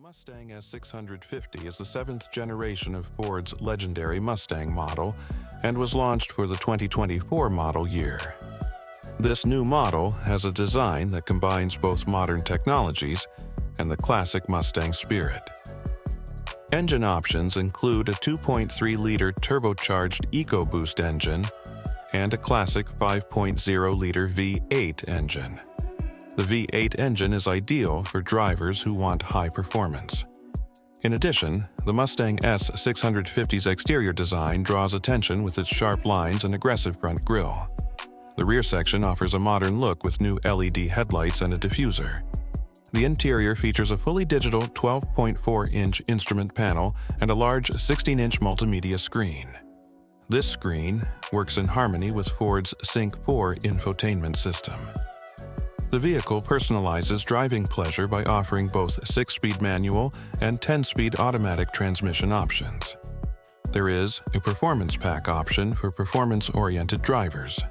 Mustang S650 is the seventh generation of Ford's legendary Mustang model and was launched for the 2024 model year. This new model has a design that combines both modern technologies and the classic Mustang spirit. Engine options include a 2.3-liter turbocharged EcoBoost engine and a classic 5.0-liter V8 engine. The V8 engine is ideal for drivers who want high performance. In addition, the Mustang S650's exterior design draws attention with its sharp lines and aggressive front grille. The rear section offers a modern look with new LED headlights and a diffuser. The interior features a fully digital 12.4-inch instrument panel and a large 16-inch multimedia screen. This screen works in harmony with Ford's Sync 4 infotainment system. The vehicle personalizes driving pleasure by offering both 6-speed manual and 10-speed automatic transmission options. There is a Performance Pack option for performance-oriented drivers.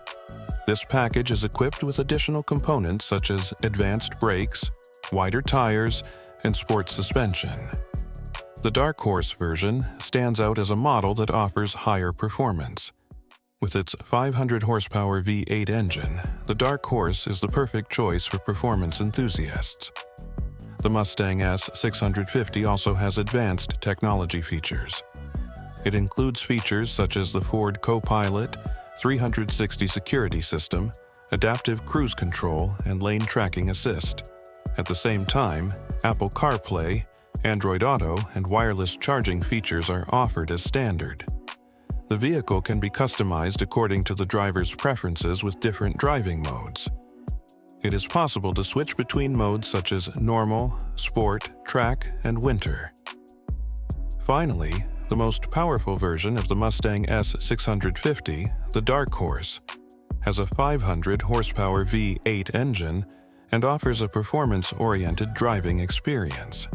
This package is equipped with additional components such as advanced brakes, wider tires, and sports suspension. The Dark Horse version stands out as a model that offers higher performance. With its 500-horsepower V8 engine, the Dark Horse is the perfect choice for performance enthusiasts. The Mustang S650 also has advanced technology features. It includes features such as the Ford Co-Pilot, 360 security system, adaptive cruise control, and lane tracking assist. At the same time, Apple CarPlay, Android Auto, and wireless charging features are offered as standard. The vehicle can be customized according to the driver's preferences with different driving modes. It is possible to switch between modes such as normal, sport, track, and winter. Finally, the most powerful version of the Mustang S650, the Dark Horse, has a 500-horsepower V8 engine and offers a performance-oriented driving experience.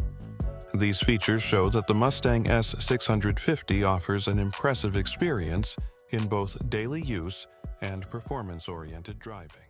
These features show that the Mustang S650 offers an impressive experience in both daily use and performance-oriented driving.